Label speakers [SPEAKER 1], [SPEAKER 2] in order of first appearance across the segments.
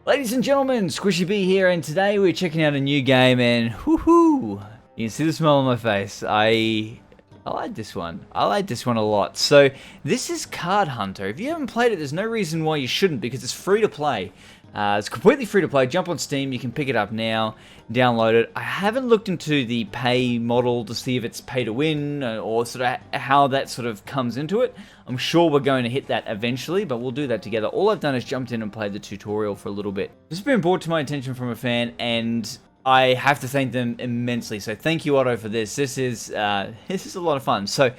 [SPEAKER 1] Ladies and gentlemen, Squishy B here, and today we're checking out a new game, and whoo-hoo, you can see the smile on my face. I like this one. I like this one a lot. So, this is Card Hunter. If you haven't played it, there's no reason why you shouldn't, because it's free to play. It's completely free to play. Jump on Steam, you can pick it up now, download it. I haven't looked into the pay model to see if it's pay to win or sort of how that sort of comes into it. I'm sure we're going to hit that eventually, but we'll do that together. All I've done is jumped in and played the tutorial for a little bit. This has been brought to my attention from a fan, and I have to thank them immensely. So thank you, Otto, for this. This is a lot of fun. So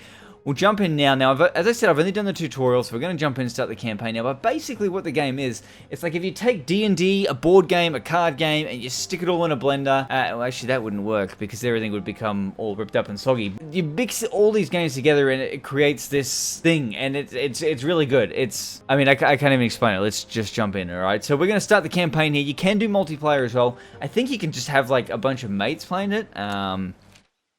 [SPEAKER 1] we'll jump in now. Now, as I said, I've only done the tutorial, so we're going to jump in and start the campaign now. But basically what the game is, it's like if you take D&D, a board game, a card game, and you stick it all in a blender. Well, actually, that wouldn't work because everything would become all ripped up and soggy. You mix all these games together and it creates this thing, and it's really good. I mean, I can't even explain it. Let's just jump in, all right? So we're going to start the campaign here. You can do multiplayer as well. I think you can just have like a bunch of mates playing it.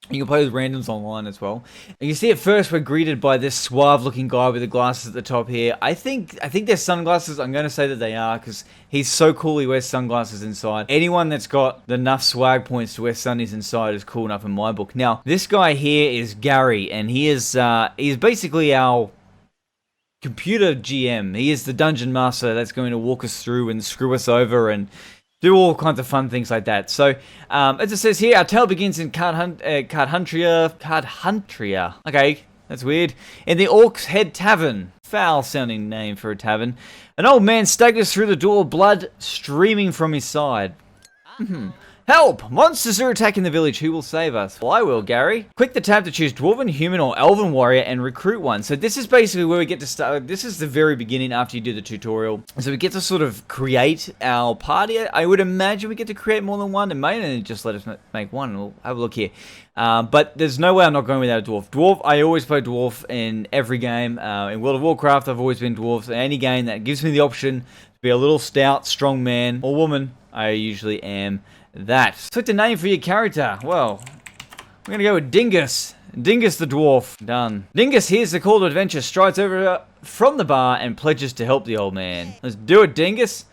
[SPEAKER 1] You can play with randoms online as well. And you see at first we're greeted by this suave-looking guy with the glasses at the top here. I think they're sunglasses. I'm going to say that they are because he's so cool he wears sunglasses inside. Anyone that's got enough swag points to wear sunnies inside is cool enough in my book. Now, this guy here is Gary, and he's basically our computer GM. He is the dungeon master that's going to walk us through and screw us over and do all kinds of fun things like that. So, as it says here, our tale begins in Cardhuntria. Okay, that's weird. In the Orc's Head Tavern. Foul-sounding name for a tavern. An old man staggers through the door, blood streaming from his side. Help! Monsters are attacking the village. Who will save us? Well, I will, Gary. Click the tab to choose Dwarven, Human, or Elven Warrior and recruit one. So this is basically where we get to start. This is the very beginning after you do the tutorial. So we get to sort of create our party. I would imagine we get to create more than one. It may only just let us make one. We'll have a look here. But there's no way I'm not going without a dwarf. Dwarf, I always play dwarf in every game. In World of Warcraft, I've always been dwarf. So any game that gives me the option to be a little stout, strong man or woman, I usually am that. Select a name for your character. Well, we're going to go with Dingus. Dingus the Dwarf. Done. Dingus hears the call to adventure, strides over from the bar, and pledges to help the old man. Let's do it, Dingus.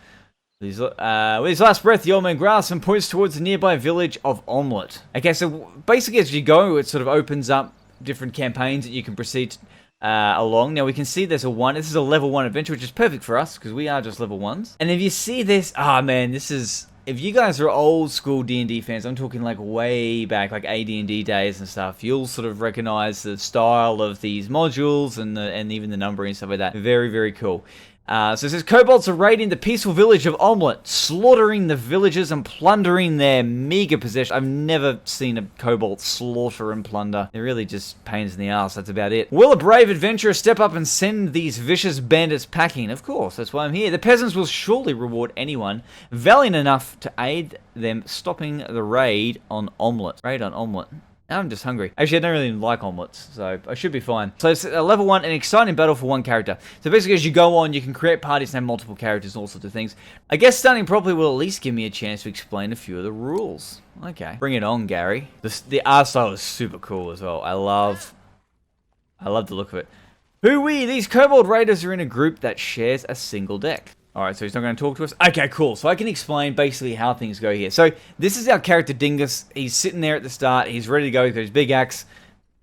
[SPEAKER 1] With his last breath, the old man grasps and points towards the nearby village of Omelette. Okay, so basically as you go, it sort of opens up different campaigns that you can proceed along. Now we can see there's a 1. This is a level 1 adventure, which is perfect for us because we are just level 1s. And if you see this, man, this is... If you guys are old school D&D fans, I'm talking like way back, like AD&D days and stuff, you'll sort of recognize the style of these modules and even the numbering and stuff like that. Very, very cool. So it says, kobolds are raiding the peaceful village of Omelette, slaughtering the villagers and plundering their meager possessions. I've never seen a kobold slaughter and plunder. They're really just pains in the ass, that's about it. Will a brave adventurer step up and send these vicious bandits packing? Of course, that's why I'm here. The peasants will surely reward anyone valiant enough to aid them stopping the raid on Omelette. Raid on Omelette. Now I'm just hungry. Actually, I don't really like omelettes, so I should be fine. So it's level 1, an exciting battle for one character. So basically, as you go on, you can create parties and have multiple characters and all sorts of things. I guess starting properly will at least give me a chance to explain a few of the rules. Okay. Bring it on, Gary. The art style is super cool as well. I love the look of it. Hooey! These kobold raiders are in a group that shares a single deck. Alright, so he's not going to talk to us? Okay, cool. So I can explain basically how things go here. So this is our character Dingus. He's sitting there at the start. He's ready to go. He's got his big axe.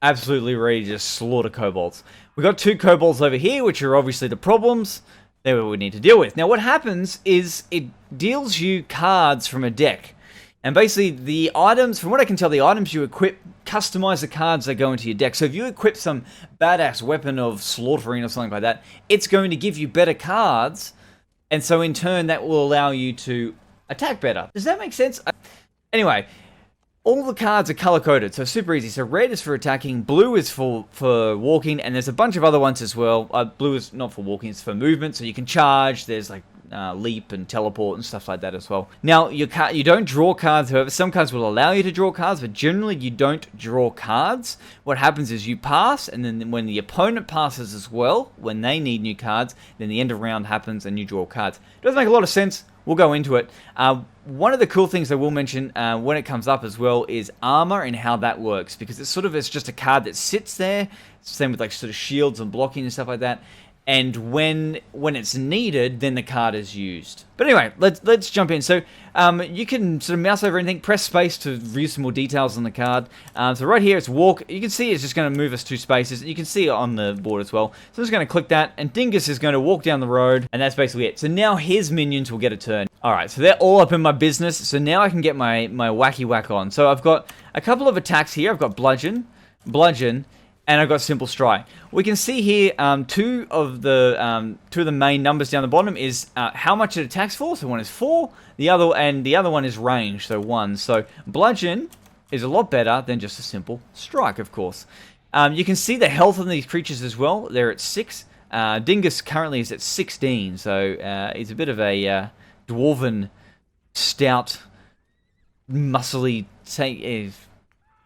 [SPEAKER 1] Absolutely ready to just slaughter kobolds. We've got 2 kobolds over here, which are obviously the problems. They're what we need to deal with. Now what happens is it deals you cards from a deck. And basically the items, from what I can tell, the items you equip customize the cards that go into your deck. So if you equip some badass weapon of slaughtering or something like that, it's going to give you better cards. And so in turn, that will allow you to attack better. Does that make sense? Anyway, all the cards are color-coded, so super easy. So red is for attacking, blue is for walking, and there's a bunch of other ones as well. Blue is not for walking, it's for movement, so you can charge. There's like leap and teleport and stuff like that as well. Now, you don't draw cards, however. Some cards will allow you to draw cards, but generally you don't draw cards. What happens is you pass, and then when the opponent passes as well, when they need new cards, then the end of round happens and you draw cards. It doesn't make a lot of sense. We'll go into it. One of the cool things I will mention when it comes up as well is armor and how that works, because it's just a card that sits there. Same with like sort of shields and blocking and stuff like that. and when it's needed, then the card is used. But anyway, let's jump in. So you can sort of mouse over anything, press space to view some more details on the card. So right here it's walk. You can see it's just going to move us 2 spaces. You can see it on the board as well. So I'm just going to click that, and Dingus is going to walk down the road, and that's basically it. So now his minions will get a turn. Alright, so they're all up in my business, so now I can get my wacky whack on. So I've got a couple of attacks here. I've got bludgeon, and I've got simple strike. We can see here two of the main numbers down the bottom is how much it attacks for. So one is 4, the other one is range, so 1. So bludgeon is a lot better than just a simple strike, of course. You can see the health of these creatures as well. They're at 6. Dingus currently is at 16, so he's a bit of a dwarven, stout, muscly tank.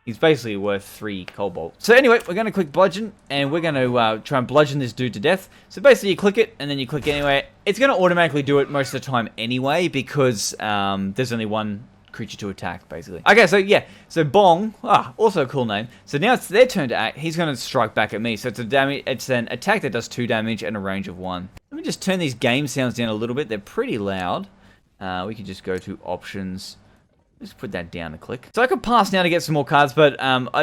[SPEAKER 1] He's basically worth 3 cobalt. So anyway, we're going to click bludgeon, and we're going to try and bludgeon this dude to death. So basically you click it, and then you click anyway. It's going to automatically do it most of the time anyway, because there's only one creature to attack, basically. Okay, so yeah, so Bong, also a cool name. So now it's their turn to act. He's going to strike back at me. So it's an attack that does 2 damage and a range of 1. Let me just turn these game sounds down a little bit. They're pretty loud. We can just go to options. Just put that down a click. So I could pass now to get some more cards, but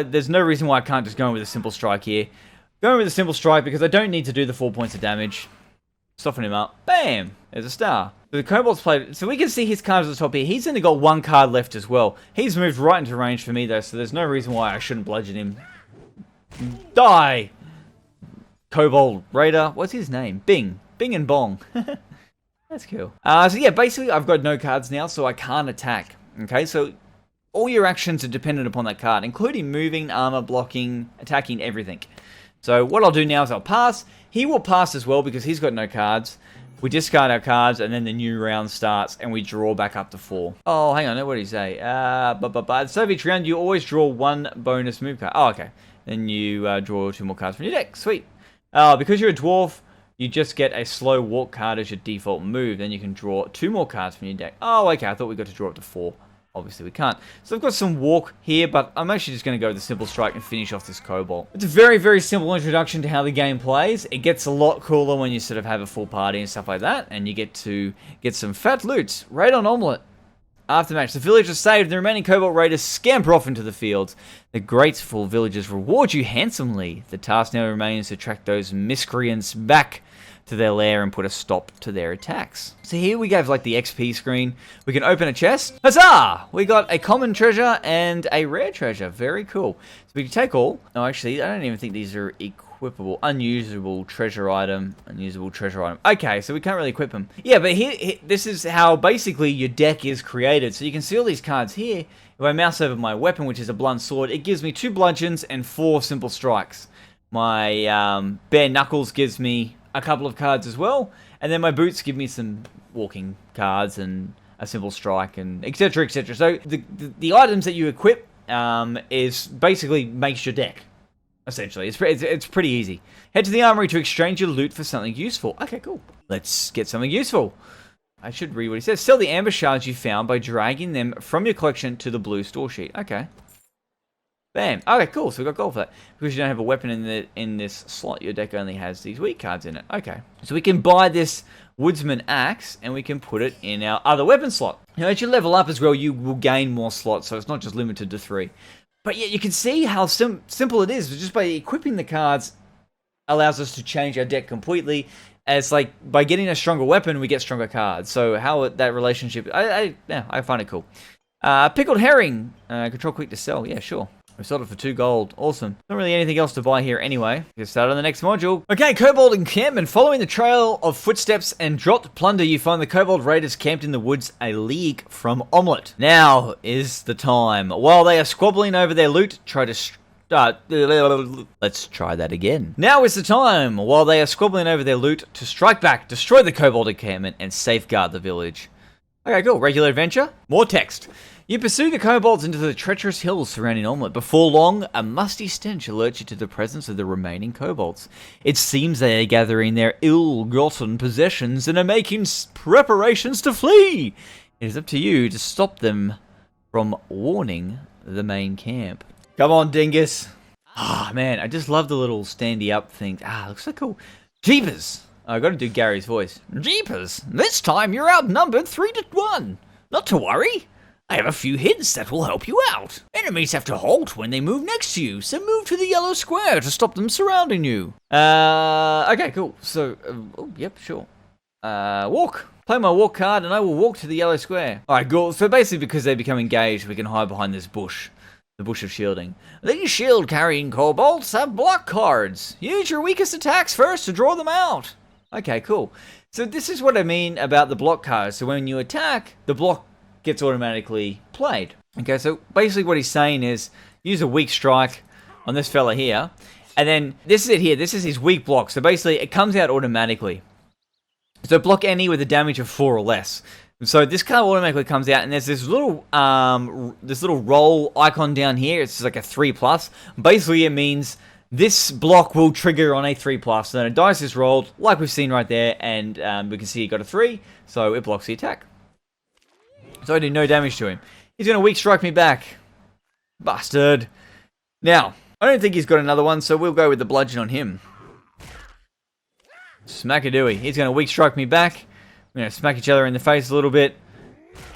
[SPEAKER 1] there's no reason why I can't just go in with a simple strike here. Going with a simple strike because I don't need to do the 4 points of damage. Soften him up. Bam! There's a star. So the Kobold's played. So we can see his cards at the top here. He's only got 1 card left as well. He's moved right into range for me though, so there's no reason why I shouldn't bludgeon him. Die! Kobold Raider. What's his name? Bing. Bing and Bong. That's cool. So yeah, basically I've got no cards now, so I can't attack. Okay, so all your actions are dependent upon that card, including moving, armor, blocking, attacking, everything. So what I'll do now is I'll pass. He will pass as well because he's got no cards. We discard our cards, and then the new round starts, and we draw back up to 4. Oh, hang on, what did he say? So each round, you always draw 1 bonus move card. Oh, okay. Then you draw 2 more cards from your deck. Sweet. Because you're a dwarf, you just get a slow walk card as your default move. Then you can draw 2 more cards from your deck. Oh, okay. I thought we got to draw up to 4. Obviously, we can't. So I've got some walk here, but I'm actually just going to go with the simple strike and finish off this Kobold. It's a very, very simple introduction to how the game plays. It gets a lot cooler when you sort of have a full party and stuff like that, and you get to get some fat loot right on Omelette. After match, the village is saved, and the remaining Kobold Raiders scamper off into the fields. The grateful villagers reward you handsomely. The task now remains to track those miscreants back to their lair and put a stop to their attacks. So here we have like the XP screen. We can open a chest. Huzzah! We got a common treasure and a rare treasure. Very cool. So we can take all. No, actually, I don't even think these are equipable. Unusable treasure item. Unusable treasure item. Okay, so we can't really equip them. Yeah, but here this is how basically your deck is created. So you can see all these cards here. If I mouse over my weapon, which is a blunt sword, it gives me 2 bludgeons and 4 simple strikes. My bare knuckles gives me a couple of cards as well, and then my boots give me some walking cards and a simple strike and etc, etc. So the items that you equip is basically makes your deck. Essentially, it's pretty easy. Head to the armory to exchange your loot for something useful. Okay, cool. Let's get something useful. I should read what he says. Sell the amber shards you found by dragging them from your collection to the blue store sheet. Okay. Bam. Okay, cool. So we got gold for that. Because you don't have a weapon in this slot, your deck only has these weak cards in it. Okay. So we can buy this woodsman axe, and we can put it in our other weapon slot. Now, as you level up as well, you will gain more slots, so it's not just limited to 3. But yeah, you can see how simple it is. Just by equipping the cards allows us to change our deck completely. It's like, by getting a stronger weapon, we get stronger cards. So how that relationship... I find it cool. Pickled herring. Control quick to sell. Yeah, sure. We sold it for 2 gold. Awesome. Not really anything else to buy here anyway. Get started on the next module. Okay, Kobold encampment. Following the trail of footsteps and dropped plunder, you find the Kobold Raiders camped in the woods a league from Omelette. Now is the time. While they are squabbling over their loot, try to let's try that again. Now is the time. While they are squabbling over their loot, to strike back, destroy the Kobold encampment, and safeguard the village. Okay, cool. Regular adventure. More text. You pursue the kobolds into the treacherous hills surrounding Omelette. Before long, a musty stench alerts you to the presence of the remaining kobolds. It seems they are gathering their ill-gotten possessions and are making preparations to flee. It is up to you to stop them from warning the main camp. Come on, Dingus. Ah, man, I just love the little standy up thing. Looks so cool. Jeepers. I gotta do Gary's voice. Jeepers, this time you're outnumbered 3-1. Not to worry. I have a few hints that will help you out. Enemies have to halt when they move next to you, so move to the yellow square to stop them surrounding you. Okay, cool. So, yep, sure. Walk. Play my walk card and I will walk to the yellow square. Alright, cool. So basically because they become engaged, we can hide behind this bush. The bush of shielding. These shield-carrying kobolds have block cards. Use your weakest attacks first to draw them out. Okay, cool. So this is what I mean about the block cards. So when you attack, the block gets automatically played. Okay, so basically what he's saying is use a weak strike on this fella here, and then this is it here. This is his weak block. So basically it comes out automatically. So block any with a damage of 4 or less. So this card automatically comes out, and there's this little roll icon down here. It's like a 3+. Basically it means this block will trigger on a 3+. So then a dice is rolled, like we've seen right there, and we can see he got a 3, so it blocks the attack. So I did no damage to him. He's going to weak strike me back. Bastard. Now, I don't think he's got another one, so we'll go with the bludgeon on him. Smackadooey. He's going to weak strike me back. We're going to smack each other in the face a little bit.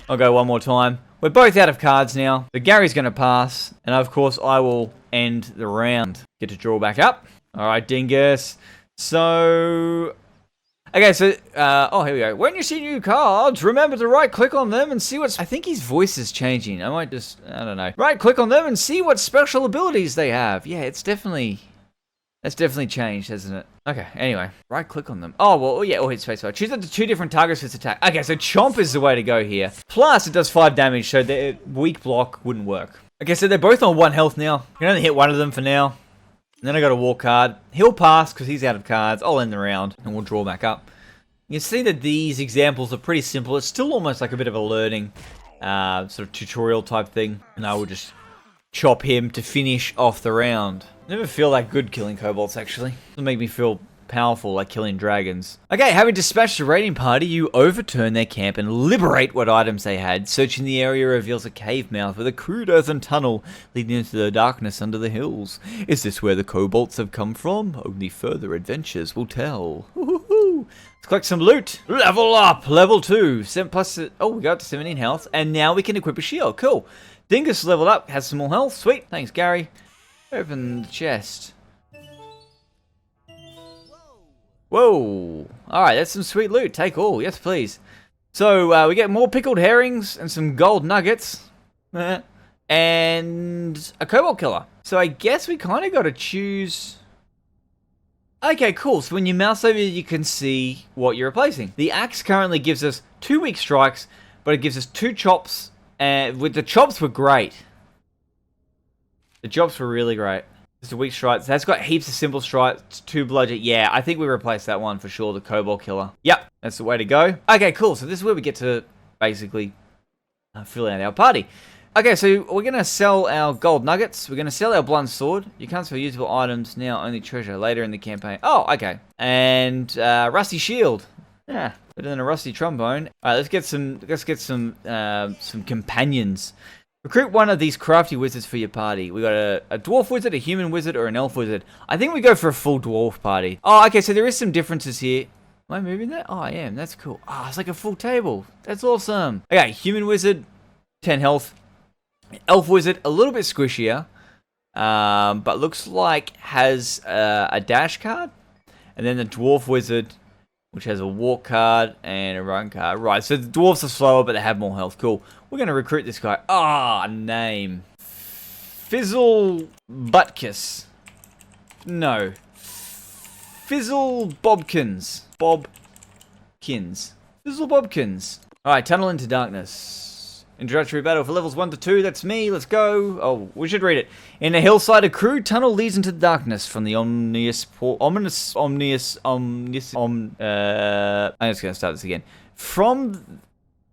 [SPEAKER 1] I'll go one more time. We're both out of cards now. So Gary's going to pass. And of course, I will end the round. Get to draw back up. Alright, Dingus. So... Okay, so, here we go. When you see new cards, remember to right-click on them and see what's... I think his voice is changing. I might just... I don't know. Right-click on them and see what special abilities they have. Yeah, it's definitely... That's definitely changed, hasn't it? Okay, anyway. Right-click on them. Oh, well, yeah, hit spacebar. Choose up to 2 different targets for its attack. Okay, so Chomp is the way to go here. Plus, it does 5 damage, so the weak block wouldn't work. Okay, so they're both on 1 health now. You can only hit one of them for now. And then I got a walk card. He'll pass because he's out of cards. I'll end the round and we'll draw back up. You can see that these examples are pretty simple. It's still almost like a bit of a learning sort of tutorial type thing. And I will just chop him to finish off the round. Never feel that good killing kobolds, actually. It'll make me feel powerful like killing dragons. Okay, having dispatched the raiding party, you overturn their camp and liberate what items they had. Searching the area reveals a cave mouth with a crude earthen tunnel leading into the darkness under the hills. Is this where the kobolds have come from? Only further adventures will tell. Woohoo! Let's collect some loot. Level up! Level 2. 7 plus... Oh, we got up to 17 health. And now we can equip a shield. Cool. Dingus leveled up. Has some more health. Sweet. Thanks, Gary. Open the chest. Whoa. Alright, that's some sweet loot. Take all. Yes, please. So, we get more pickled herrings and some gold nuggets. And a kobold killer. So, I guess we kind of got to choose... Okay, cool. So, when you mouse over, you can see what you're replacing. The axe currently gives us 2 weak strikes, but it gives us 2 chops. And with the chops were great. The chops were really great. Just a weak strike. That's got heaps of simple strikes, 2 bludgeon. Yeah, I think we replaced that one for sure, the kobold killer. Yep, that's the way to go. Okay, cool. So this is where we get to basically fill out our party. Okay, so we're going to sell our gold nuggets. We're going to sell our blunt sword. You can't sell usable items now, only treasure later in the campaign. Oh, okay. And rusty shield. Yeah, better than a rusty trombone. All right, let's get some companions. Recruit one of these crafty wizards for your party. We got a dwarf wizard, a human wizard, or an elf wizard. I think we go for a full dwarf party. Oh, okay, so there is some differences here. Am I moving that? Oh, I am. That's cool. Oh, it's like a full table. That's awesome. Okay, human wizard, 10 health. Elf wizard, a little bit squishier, but looks like has a dash card. And then the dwarf wizard, which has a walk card and a run card. Right, so the dwarves are slower, but they have more health. Cool. We're going to recruit this guy. Ah, name. Fizzle Buttkiss. No. Fizzle Bobkins. Bobkins. Fizzle Bobkins. Alright, Tunnel into Darkness. Introductory battle for levels 1 to 2. That's me. Let's go. Oh, we should read it. In a hillside, a crude tunnel leads into the darkness from the I'm just going to start this again. From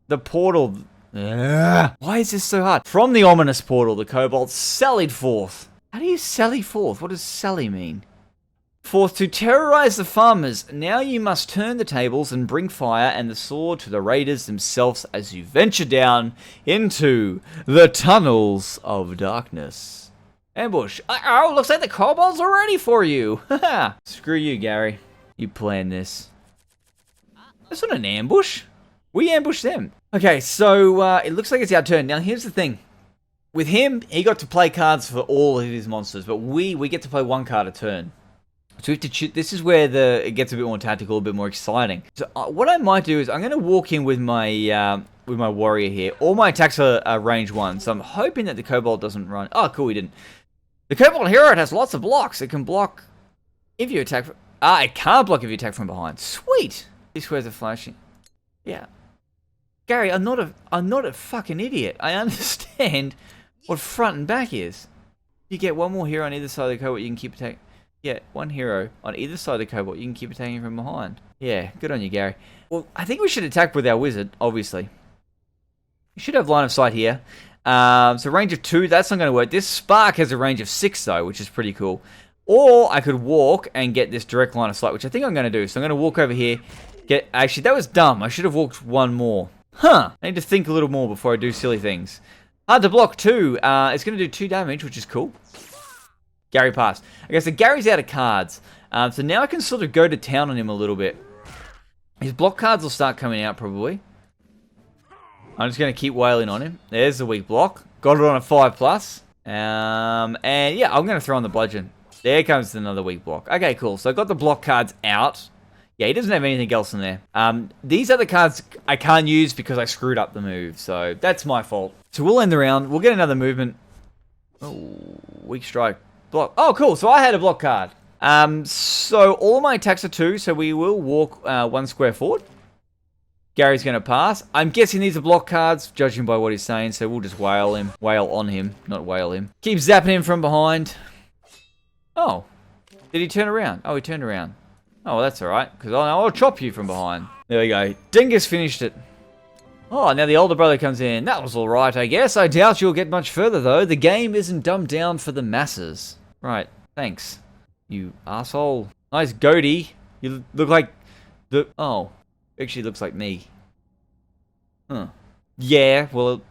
[SPEAKER 1] the portal... Why is this so hard? From the ominous portal, the kobolds sallied forth. How do you sally forth? What does sally mean? Forth to terrorize the farmers. Now you must turn the tables and bring fire and the sword to the raiders themselves as you venture down into the tunnels of darkness. Ambush. Uh-oh, looks like the kobolds are ready for you. Haha. Screw you, Gary. You planned this. That's not an ambush. We ambushed them. Okay, so it looks like it's our turn. Now, here's the thing. With him, he got to play cards for all of his monsters, but we get to play one card a turn. So we have to choose. This is where it gets a bit more tactical, a bit more exciting. So what I might do is I'm going to walk in with my warrior here. All my attacks are range 1, so I'm hoping that the kobold doesn't run. Oh, cool, he didn't. The kobold hero has lots of blocks. It can block if you attack. It can't block if you attack from behind. Sweet. This where's the flashing. Yeah. Gary, I'm not a fucking idiot. I understand what front and back is. You get one more hero on either side of the kobold, you can keep attacking. Yeah, one hero on either side of the kobold, you can keep attacking from behind. Yeah, good on you, Gary. Well, I think we should attack with our wizard, obviously. We should have line of sight here. So range of 2, that's not going to work. This spark has a range of 6, though, which is pretty cool. Or I could walk and get this direct line of sight, which I think I'm going to do. So I'm going to walk over here. Actually, that was dumb. I should have walked one more. I need to think a little more before I do silly things. Hard to block 2. It's going to do 2 damage, which is cool. Gary passed. Okay, so Gary's out of cards. So now I can sort of go to town on him a little bit. His block cards will start coming out, probably. I'm just going to keep wailing on him. There's the weak block. Got it on a 5+. And yeah, I'm going to throw on the bludgeon. There comes another weak block. Okay, cool. So I got the block cards out. Yeah, he doesn't have anything else in there. These other cards I can't use because I screwed up the move. So that's my fault. So we'll end the round. We'll get another movement. Oh, weak strike. Block. Oh, cool. So I had a block card. So all of my attacks are 2. So we will walk 1 square forward. Gary's going to pass. I'm guessing these are block cards, judging by what he's saying. So we'll just wail on him, not wail him. Keep zapping him from behind. Oh, did he turn around? Oh, he turned around. Oh, well, that's all right, because I'll chop you from behind. There we go. Dingus finished it. Oh, now the older brother comes in. That was all right, I guess. I doubt you'll get much further, though. The game isn't dumbed down for the masses. Right, thanks. You asshole. Nice goatee. You look like the... Oh, actually looks like me. Huh. Yeah, well,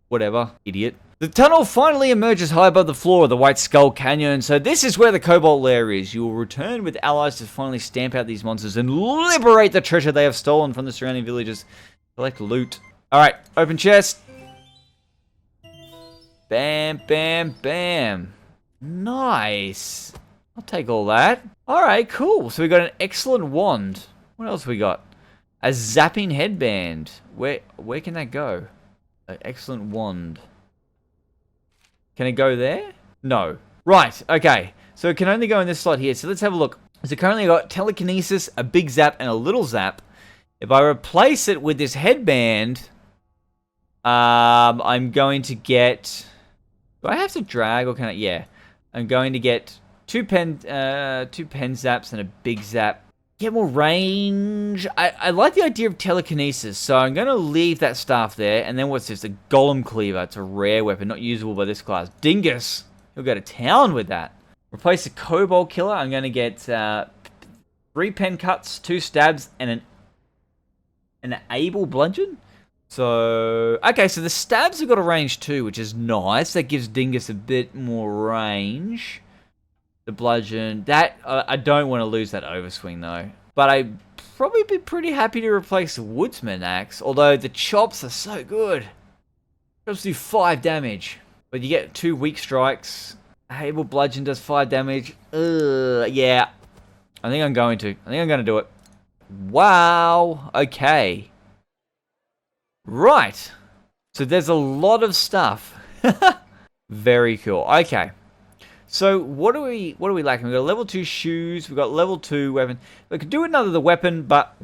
[SPEAKER 1] whatever, idiot. The tunnel finally emerges high above the floor of the White Skull Canyon, so this is where the Cobalt Lair is. You will return with allies to finally stamp out these monsters and liberate the treasure they have stolen from the surrounding villages. Collect loot. Alright, open chest. Bam, bam, bam. Nice. I'll take all that. Alright, cool. So we got an excellent wand. What else we got? A zapping headband. Where can that go? An excellent wand. Can it go there? No. Right, okay. So it can only go in this slot here. So let's have a look. So currently I've got telekinesis, a big zap, and a little zap. If I replace it with this headband, I'm going to get... Do I have to drag or can I... Yeah. I'm going to get two pen zaps and a big zap. Get more range. I like the idea of telekinesis, so I'm going to leave that staff there. And then what's this? A golem cleaver. It's a rare weapon, not usable by this class. Dingus. He'll go to town with that. Replace the kobold killer. I'm going to get 3 pen cuts, 2 stabs, and an able bludgeon. So, okay, so the stabs have got a range 2, which is nice. That gives Dingus a bit more range. The bludgeon, that, I don't want to lose that overswing though. But I'd probably be pretty happy to replace the Woodsman Axe, although the chops are so good. Chops do 5 damage, but you get 2 weak strikes. Able bludgeon does 5 damage. Yeah. I think I'm going to do it. Wow. Okay. Right. So there's a lot of stuff. Very cool. Okay. So what are we lacking? We've got level 2 shoes, we've got level 2 weapon. We could do another the weapon, but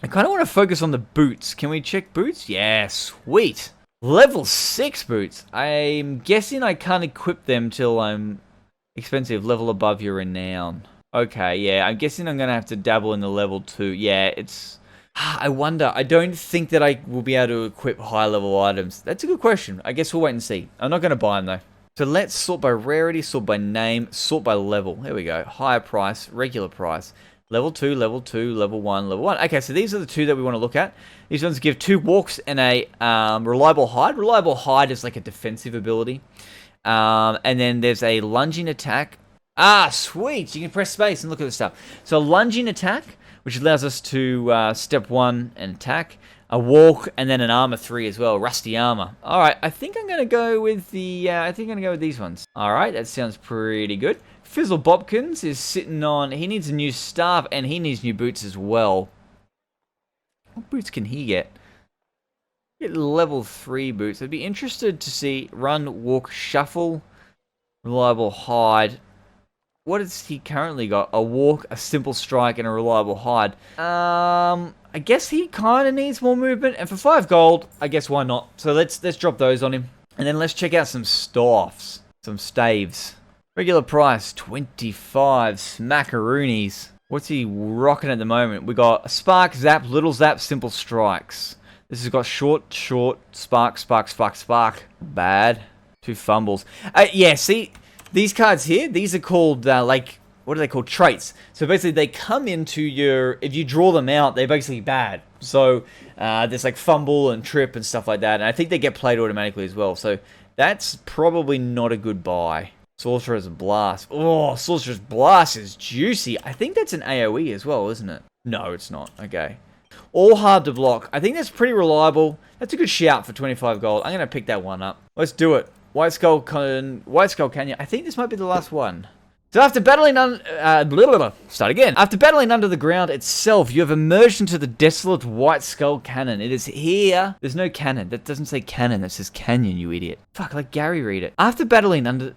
[SPEAKER 1] I kind of want to focus on the boots. Can we check boots? Yeah, sweet. Level 6 boots. I'm guessing I can't equip them till I'm expensive. Level above your renown. Okay, yeah, I'm guessing I'm going to have to dabble in the level 2. Yeah, it's... I wonder. I don't think that I will be able to equip high level items. That's a good question. I guess we'll wait and see. I'm not going to buy them though. So let's sort by rarity, sort by name, sort by level. There we go. Higher price, regular price. Level 2, level 2, level 1, level 1. Okay, so these are the 2 that we want to look at. These ones give 2 walks and a reliable hide. Reliable hide is like a defensive ability. And then there's a lunging attack. Ah, sweet. You can press space and look at the stuff. So lunging attack which allows us to step 1 and attack. A walk, and then an armor 3 as well. Rusty armor. Alright, I think I'm gonna go with the I think I'm gonna go with these ones. Alright, that sounds pretty good. Fizzle Bopkins is sitting on, he needs a new staff and he needs new boots as well. What boots can he get? Get level 3 boots. I'd be interested to see run, walk, shuffle, reliable hide. What has he currently got? A walk, a simple strike, and a reliable hide. I guess he kind of needs more movement, and for 5 gold, I guess why not? So let's drop those on him, and then let's check out some staffs, some staves. Regular price 25 smackaroonies. What's he rocking at the moment? We got a spark, zap, little zap, simple strikes. This has got short, spark, spark, spark, spark. Bad. 2 fumbles. Yeah, see, these cards here, these are called like, what are they called? Traits. So basically they come into your, if you draw them out, they're basically bad. So there's like fumble and trip and stuff like that. And I think they get played automatically as well. So that's probably not a good buy. Sorcerer's Blast. Oh, Sorcerer's Blast is juicy. I think that's an AoE as well, isn't it? No, it's not. Okay. All hard to block. I think that's pretty reliable. That's a good shout for 25 gold. I'm going to pick that one up. Let's do it. White Skull Canyon. I think this might be the last one. So after battling start again. After battling under the ground itself, you have emerged into the desolate White Skull Canyon. It is here. There's no cannon. That doesn't say cannon. That says canyon, you idiot. Fuck, let Gary read it. After battling under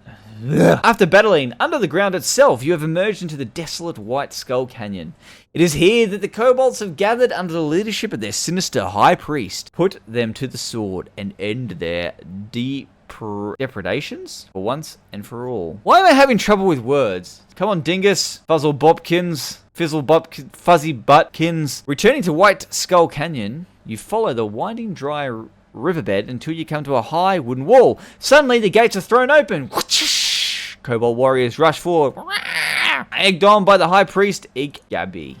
[SPEAKER 1] the ground itself, you have emerged into the desolate White Skull Canyon. It is here that the kobolds have gathered under the leadership of their sinister high priest. Put them to the sword and end their depredations for once and for all. Why am I having trouble with words? Come on, Dingus, Fuzzle Bopkins, Fizzle Bopkins, Fuzzy Buttkins. Returning to White Skull Canyon, you follow the winding dry riverbed until you come to a high wooden wall. Suddenly, the gates are thrown open. Kobold warriors rush forward. Egged on by the high priest, Iggabig.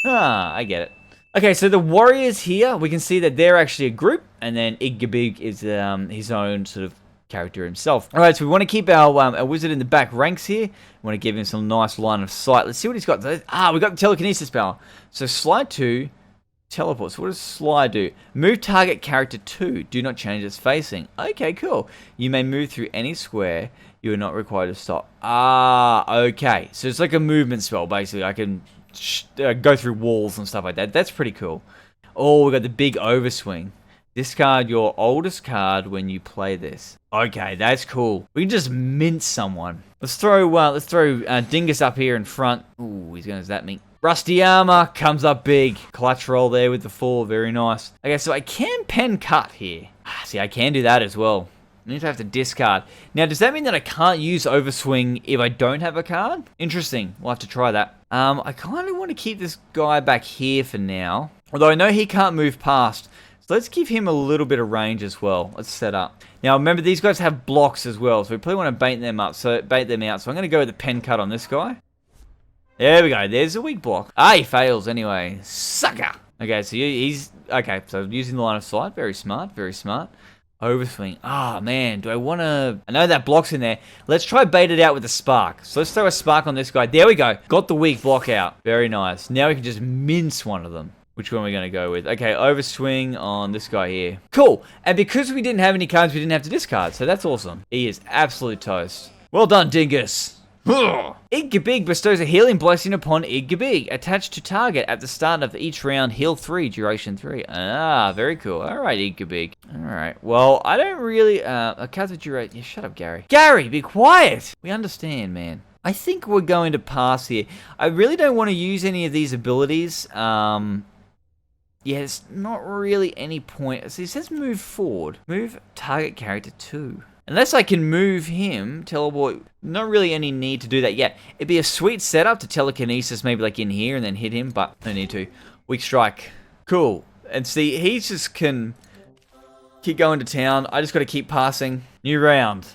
[SPEAKER 1] Ah, I get it. Okay, so the warriors here, we can see that they're actually a group, and then Iggabig is his own sort of character himself. All right, so we want to keep our wizard in the back ranks here. We want to give him some nice line of sight. Let's see what he's got. Ah, we got the telekinesis power. So slide 2, teleport. So what does slide do? Move target character 2. Do not change its facing. Okay, cool. You may move through any square. You are not required to stop. Ah, okay. So it's like a movement spell, basically. I can go through walls and stuff like that. That's pretty cool. Oh, we got the big overswing. Discard your oldest card when you play this. Okay, that's cool. We can just mince someone. Let's throw Dingus up here in front. Ooh, he's gonna zap me. Rusty armor comes up big. Clutch roll there with the 4. Very nice. Okay, so I can pen cut here. See, I can do that as well. I need to have to discard. Now, does that mean that I can't use Overswing if I don't have a card? Interesting. We'll have to try that. I kind of want to keep this guy back here for now. Although I know he can't move past. So let's give him a little bit of range as well. Let's set up. Now, remember, these guys have blocks as well. So we probably want to bait them out. So I'm going to go with the pen cut on this guy. There we go. There's a weak block. Ah, he fails anyway. Sucker. Okay, so he's... Okay, so using the line of sight. Very smart. Very smart. Overswing. Ah, man, do I want to... I know that block's in there. Let's try bait it out with a spark. So let's throw a spark on this guy. There we go. Got the weak block out. Very nice. Now we can just mince one of them. Which one are we going to go with? Okay, overswing on this guy here. Cool. And because we didn't have any cards, we didn't have to discard. So that's awesome. He is absolute toast. Well done, Dingus. Iggabig bestows a healing blessing upon Iggabig. Attached to target at the start of each round. Heal 3, duration 3. Ah, very cool. Alright, Iggabig. Alright, well, I don't really... a card with duration... Yeah, shut up, Gary. Gary, be quiet! We understand, man. I think we're going to pass here. I really don't want to use any of these abilities. Yeah, it's not really any point. So it says move forward. Move target character 2. Unless I can move him, teleport, not really any need to do that yet. It'd be a sweet setup to telekinesis maybe like in here and then hit him, but no need to. Weak strike. Cool. And see, he just can keep going to town. I just got to keep passing. New round.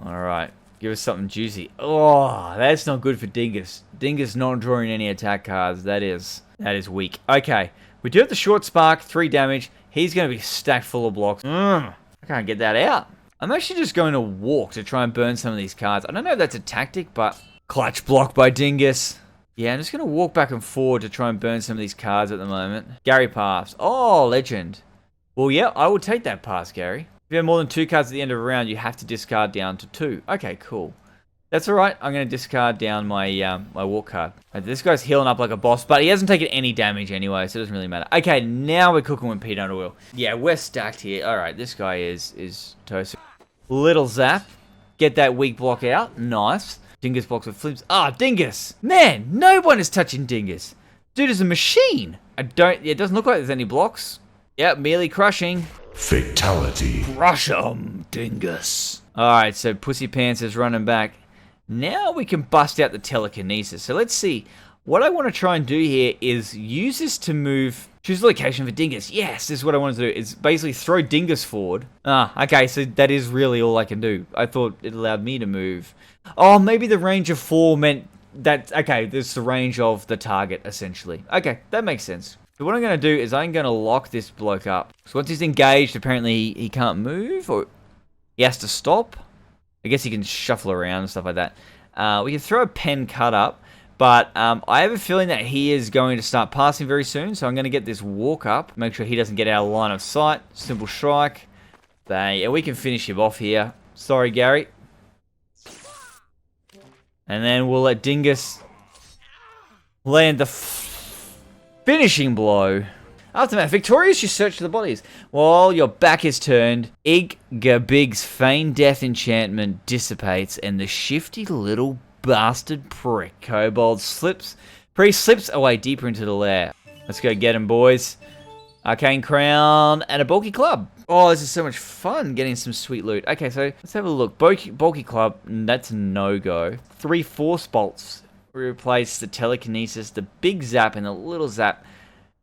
[SPEAKER 1] Alright, give us something juicy. Oh, that's not good for Dingus. Dingus not drawing any attack cards. That is weak. Okay, we do have the short spark, 3 damage. He's going to be stacked full of blocks. I can't get that out. I'm actually just going to walk to try and burn some of these cards. I don't know if that's a tactic, but Clutch block by Dingus. Yeah, I'm just going to walk back and forward to try and burn some of these cards at the moment. Gary pass. Oh, legend. Well, yeah, I will take that pass, Gary. If you have more than 2 cards at the end of a round, you have to discard down to 2. Okay, cool. That's alright. I'm going to discard down my my walk card. This guy's healing up like a boss, but he hasn't taken any damage anyway, so it doesn't really matter. Okay, now we're cooking with peanut oil. Yeah, we're stacked here. Alright, this guy is toasted. Little zap. Get that weak block out. Nice. Dingus blocks with flips. Ah, Dingus! Man, no one is touching Dingus. Dude is a machine. It doesn't look like there's any blocks. Yep, merely crushing.
[SPEAKER 2] Fatality.
[SPEAKER 1] Crush 'em, Dingus. Alright, so Pussy Pants is running back. Now we can bust out the telekinesis. So let's see. What I want to try and do here is use this to move. Choose the location for Dingus. Yes, this is what I wanted to do. Is basically throw Dingus forward. Ah, okay, so that is really all I can do. I thought it allowed me to move. Oh, maybe the range of 4 meant that, okay, this is the range of the target, essentially. Okay, that makes sense. So what I'm going to do is I'm going to lock this bloke up. So once he's engaged, apparently he can't move, or he has to stop. I guess he can shuffle around and stuff like that. We can throw a pen cut up, but I have a feeling that he is going to start passing very soon, so I'm going to get this walk up, make sure he doesn't get out of line of sight. Simple strike. Bang, and we can finish him off here. Sorry, Gary. And then we'll let Dingus land the finishing blow. Aftermath. Victorious, you search for the bodies. While your back is turned, Big's feigned death enchantment dissipates, and the shifty little bastard prick Kobold slips away deeper into the lair. Let's go get him, boys. Arcane Crown and a bulky club. Oh, this is so much fun getting some sweet loot. Okay, so let's have a look. Bulky club, that's a no-go. 3 force bolts. We replace the telekinesis, the big zap, and the little zap.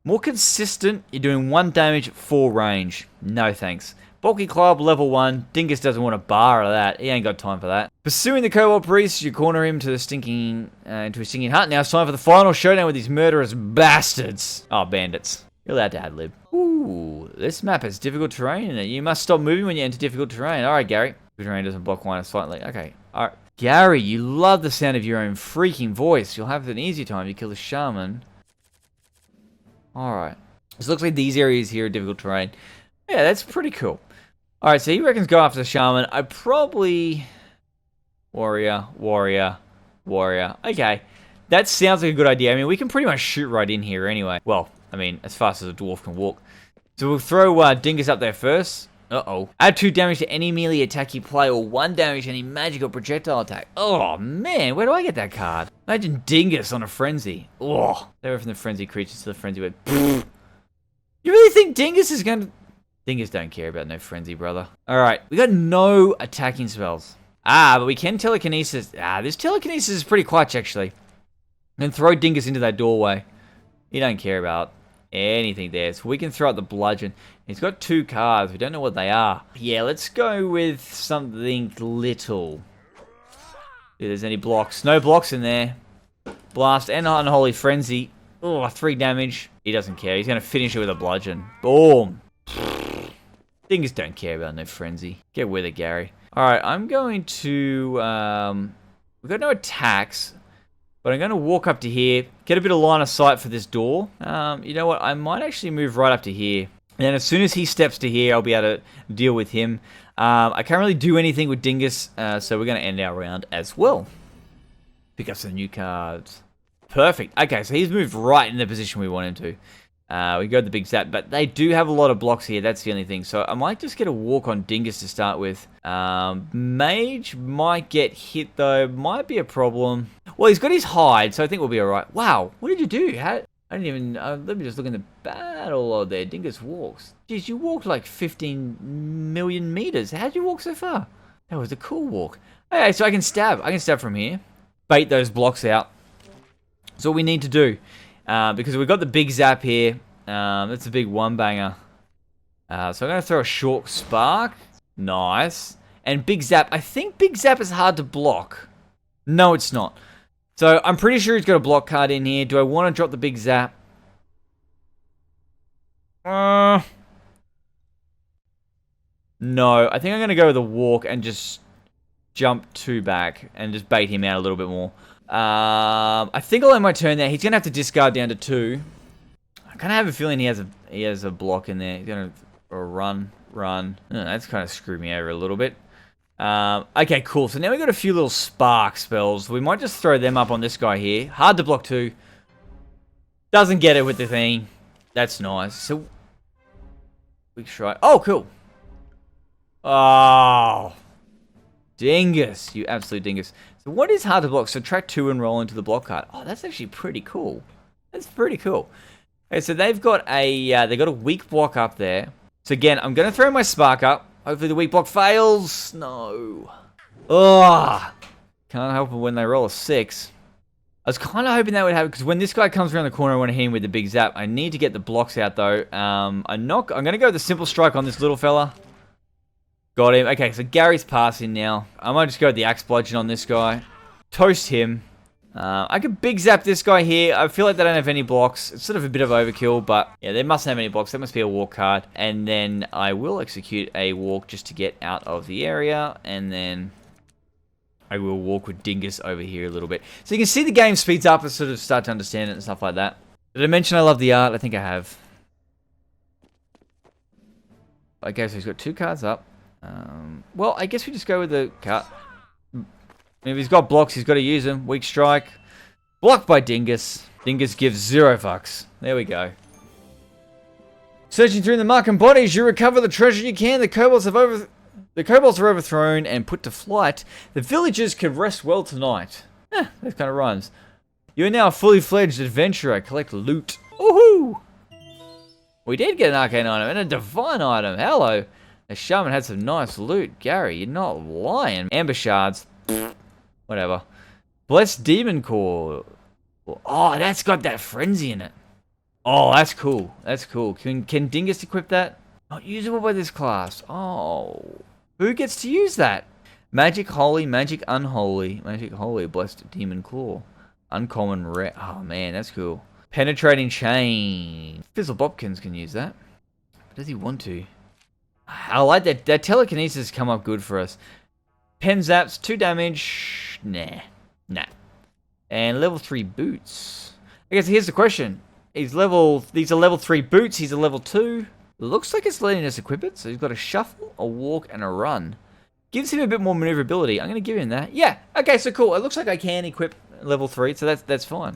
[SPEAKER 1] More consistent, you're doing 1 damage at 4 range. No thanks. Bulky club, level 1. Dingus doesn't want a bar of that. He ain't got time for that. Pursuing the Kobold Priest, you corner him to the into a stinking hut. Now it's time for the final showdown with these murderous bastards. Oh, bandits. You're allowed to ad-lib. Ooh, this map has difficult terrain in it. You must stop moving when you enter difficult terrain. Alright, Gary. Terrain doesn't block line of sight. Okay. Alright. Gary, you love the sound of your own freaking voice. You'll have an easier time if you kill the shaman. Alright. This looks like these areas here are difficult terrain. Yeah, that's pretty cool. Alright, so he reckons go after the shaman. I probably... Warrior. Okay. That sounds like a good idea. I mean, we can pretty much shoot right in here anyway. Well, I mean, as fast as a dwarf can walk. So we'll throw Dingus up there first. Uh-oh. Add 2 damage to any melee attack you play, or 1 damage to any magical projectile attack. Oh, man, where do I get that card? Imagine Dingus on a frenzy. Oh, they went from the frenzy creatures to the frenzy word. You really think Dingus is going to... Dingus don't care about no frenzy, brother. Alright, we got no attacking spells. Ah, but we can telekinesis. Ah, this telekinesis is pretty clutch, actually. And throw Dingus into that doorway. He don't care about anything there. So we can throw out the bludgeon. He's got 2 cards. We don't know what they are. Yeah, let's go with something little. If there's any blocks. No blocks in there. Blast and Unholy Frenzy. Oh, 3 damage. He doesn't care. He's going to finish it with a bludgeon. Boom. Dingus don't care about no frenzy. Get with it, Gary. Alright, I'm going to... we've got no attacks. But I'm going to walk up to here, get a bit of line of sight for this door. You know what? I might actually move right up to here. And then as soon as he steps to here, I'll be able to deal with him. I can't really do anything with Dingus, so we're going to end our round as well. Pick up some new cards. Perfect. Okay, so he's moved right in the position we want him to. We got the big zap, but they do have a lot of blocks here. That's the only thing. So I might just get a walk on Dingus to start with. Mage might get hit, though. Might be a problem. Well, he's got his hide, so I think we'll be alright. Wow, what did you do? I didn't even... let me just look in the battle log there. Dingus walks. Jeez, you walked like 15 million meters. How'd you walk so far? That was a cool walk. Okay, so I can stab. I can stab from here. Bait those blocks out. That's what we need to do. Because we've got the big zap here. That's a big one-banger. So I'm going to throw a short spark. Nice. And big zap. I think big zap is hard to block. No, it's not. So I'm pretty sure he's got a block card in here. Do I want to drop the big zap? No. I think I'm going to go with a walk and just jump 2 back and just bait him out a little bit more. I think I'll end my turn there. He's going to have to discard down to 2. I kind of have a feeling he has a block in there. He's going to run. Oh, that's kind of screwed me over a little bit. Okay, cool. So now we've got a few little spark spells. We might just throw them up on this guy here. Hard to block 2. Doesn't get it with the thing. That's nice. So, we try. Oh, cool. Oh. Dingus. You absolute dingus. So what is hard to block? Subtract 2 and roll into the block card. Oh, that's actually pretty cool. That's pretty cool. Okay, so they've got a weak block up there. So again, I'm going to throw my spark up. Hopefully the weak block fails. No. Ugh. Can't help it when they roll a 6. I was kind of hoping that would happen, because when this guy comes around the corner, I want to hit him with the big zap. I need to get the blocks out, though. I'm going to go with the simple strike on this little fella. Got him. Okay, so Gary's passing now. I might just go with the axe bludgeon on this guy. Toast him. I could big zap this guy here. I feel like they don't have any blocks. It's sort of a bit of overkill, but yeah, they mustn't have any blocks. That must be a walk card. And then I will execute a walk just to get out of the area. And then I will walk with Dingus over here a little bit. So you can see the game speeds up and sort of start to understand it and stuff like that. Did I mention I love the art? I think I have. Okay, so he's got 2 cards up. Well, I guess we just go with the card. If he's got blocks, he's got to use them. Weak strike. Blocked by Dingus. Dingus gives 0 fucks. There we go. Searching through the muck and bodies, you recover the treasure you can. The kobolds are overthrown and put to flight. The villagers can rest well tonight. That kind of rhymes. You are now a fully fledged adventurer. Collect loot. Woohoo! We did get an arcane item and a divine item. Hello. The shaman had some nice loot. Gary, you're not lying. Amber shards. Whatever. Blessed demon core. Oh, that's got that frenzy in it. Oh, that's cool. That's cool. Can Dingus equip that? Not usable by this class. Oh. Who gets to use that? Magic holy, magic unholy. Magic holy, blessed demon claw. Uncommon rare. Oh man, that's cool. Penetrating chain. Fizzle Bopkins can use that. Does he want to? I like that. That telekinesis come up good for us. Pen zaps, 2 damage. Nah. And level 3 boots. I guess here's the question. These are level 3 boots. He's a level 2. Looks like it's letting us equip it. So he's got a shuffle, a walk, and a run. Gives him a bit more maneuverability. I'm going to give him that. Yeah. Okay, so cool. It looks like I can equip level 3, so that's fine.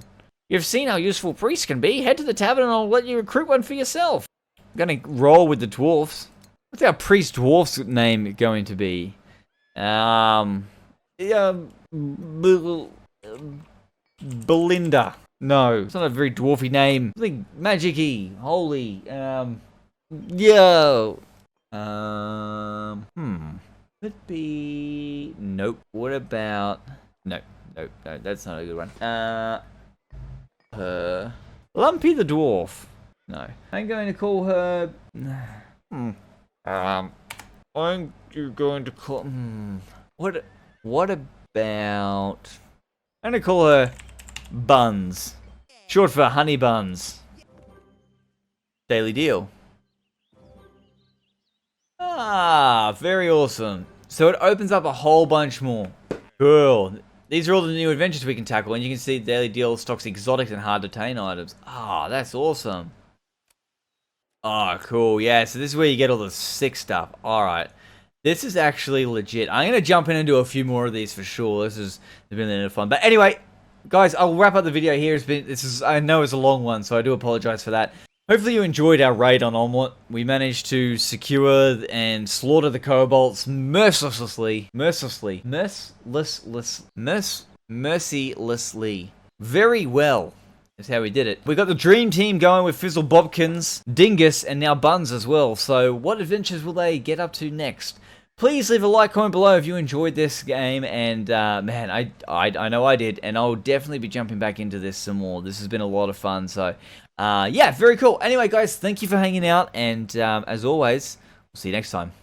[SPEAKER 1] You've seen how useful priests can be. Head to the tavern and I'll let you recruit one for yourself. I'm going to roll with the dwarfs. What's our priest dwarf's name going to be? Belinda. No, it's not a very dwarfy name. Something magic-y, holy. Could be. Nope. What about? No, that's not a good one. Her. Lumpy the dwarf. No, I'm going to call her. I'm going to call. What about? I'm gonna call her Buns. Short for honey buns. Daily deal. Ah, very awesome. So it opens up a whole bunch more. Cool. These are all the new adventures we can tackle, and you can see daily deal stocks exotic and hard to attain items. Ah, that's awesome. Oh, cool. Yeah, so this is where you get all the sick stuff. Alright. This is actually legit. I'm going to jump in and do a few more of these for sure. This has been a lot of fun. But anyway, guys, I'll wrap up the video here. I know it's a long one, so I do apologize for that. Hopefully you enjoyed our raid on Omelette. We managed to secure and slaughter the kobolds mercilessly. Very well. That's how we did it. We got the dream team going with Fizzle Bobkins, Dingus, and now Buns as well. So what adventures will they get up to next? Please leave a like, comment below if you enjoyed this game, and man, I know I did, and I'll definitely be jumping back into this some more. This has been a lot of fun, so yeah, very cool. Anyway, guys, thank you for hanging out, and as always, we'll see you next time.